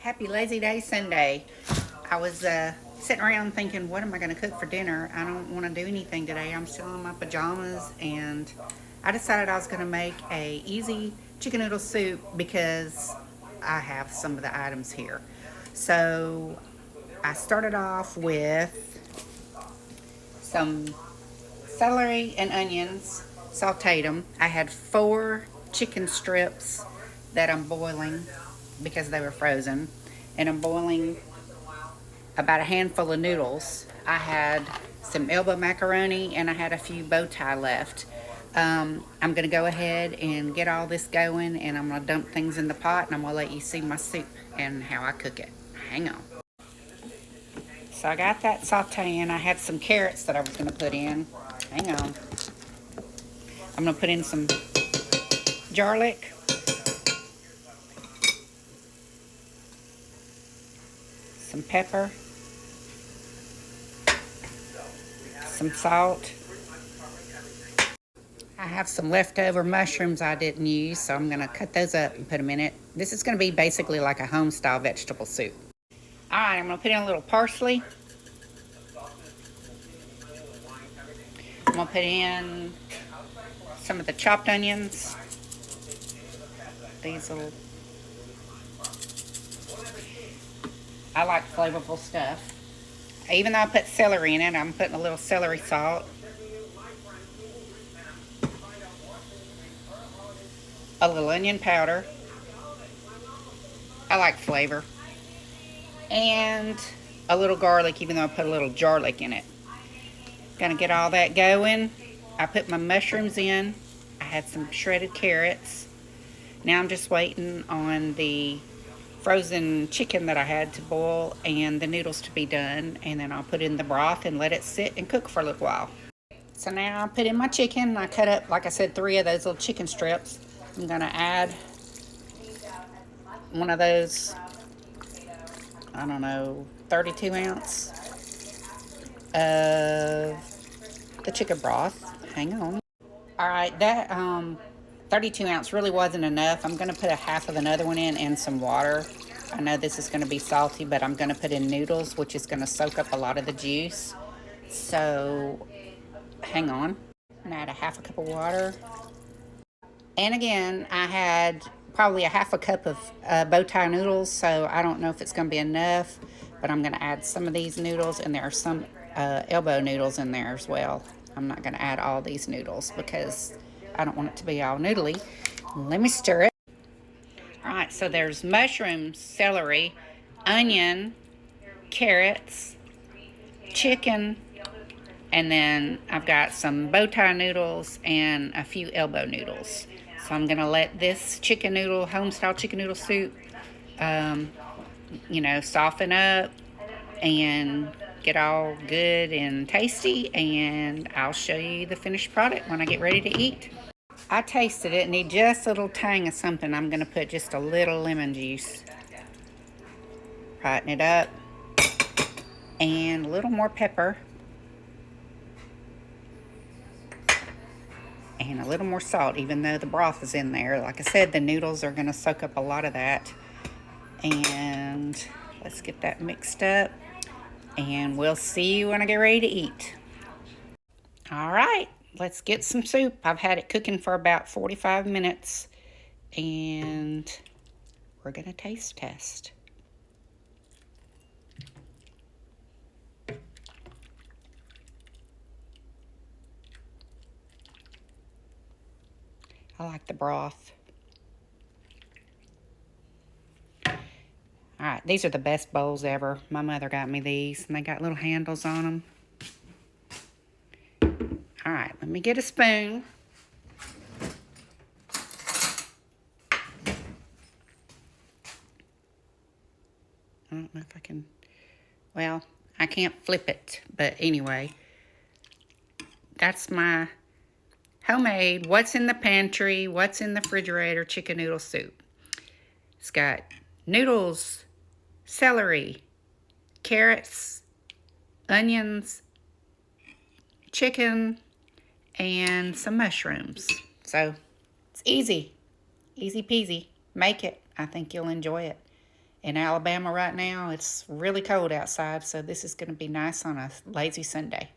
Happy Lazy Day Sunday. I was sitting around thinking, what am I going to cook for dinner? I don't want to do anything today. I'm still in my pajamas, and I decided I was going to make a easy chicken noodle soup because I have some of the items here. So I started off with some celery and onions, sauteed them. I had 4 chicken strips that I'm boiling because they were frozen, and I'm boiling about a handful of noodles. I had some elbow macaroni and I had a few bow tie left. I'm going to go ahead and get all this going, and I'm going to dump things in the pot, and I'm going to let you see my soup and how I cook it. Hang on. So I got that sauteing. I had some carrots that I was going to put in. Hang on. I'm going to put in some garlic, some pepper, some salt. I have some leftover mushrooms I didn't use, so I'm going to cut those up and put them in it. This is going to be basically like a home-style vegetable soup. All right, I'm going to put in a little parsley. I'm going to put in some of the chopped onions. These little... I like flavorful stuff. Even though I put celery in it, I'm putting a little celery salt. A little onion powder. I like flavor. And a little garlic, even though I put a little garlic in it. Gonna get all that going. I put my mushrooms in. I had some shredded carrots. Now I'm just waiting on the frozen chicken that I had to boil and the noodles to be done, and then I'll put in the broth and let it sit and cook for a little while. So now I put in my chicken. I cut up, like I said, 3 of those little chicken strips. I'm gonna add one of those, I don't know, 32 ounce of the chicken broth. Hang on. All right, that 32 ounce really wasn't enough. I'm gonna put a half of another one in and some water. I know this is gonna be salty, but I'm gonna put in noodles, which is gonna soak up a lot of the juice. So hang on. I'm gonna add a half a cup of water. And again, I had probably a half a cup of bow tie noodles, so I don't know if it's going to be enough, but I'm going to add some of these noodles, and there are some elbow noodles in there as well. I'm not going to add all these noodles because I don't want it to be all noodly. Let me stir it. All right, so there's mushrooms, celery, onion, carrots, chicken, and then I've got some bow tie noodles and a few elbow noodles. So I'm going to let this chicken noodle, home-style chicken noodle soup, soften up and get all good and tasty. And I'll show you the finished product when I get ready to eat. I tasted it and need just a little tang of something. I'm going to put just a little lemon juice. Brighten it up. And a little more pepper. And a little more salt, even though the broth is in there. Like I said, the noodles are going to soak up a lot of that. And let's get that mixed up. And we'll see you when I get ready to eat. All right, let's get some soup. I've had it cooking for about 45 minutes. And we're going to taste test. I like the broth. All right, these are the best bowls ever. My mother got me these, and they got little handles on them. All right, let me get a spoon. I don't know if I can, well, I can't flip it, but anyway, that's my homemade, what's in the pantry, what's in the refrigerator chicken noodle soup. It's got noodles, celery, carrots, onions, chicken, and some mushrooms. So it's easy peasy. Make it. I think you'll enjoy it. in Alabama right now. It's really cold outside, so this is going to be nice on a lazy Sunday.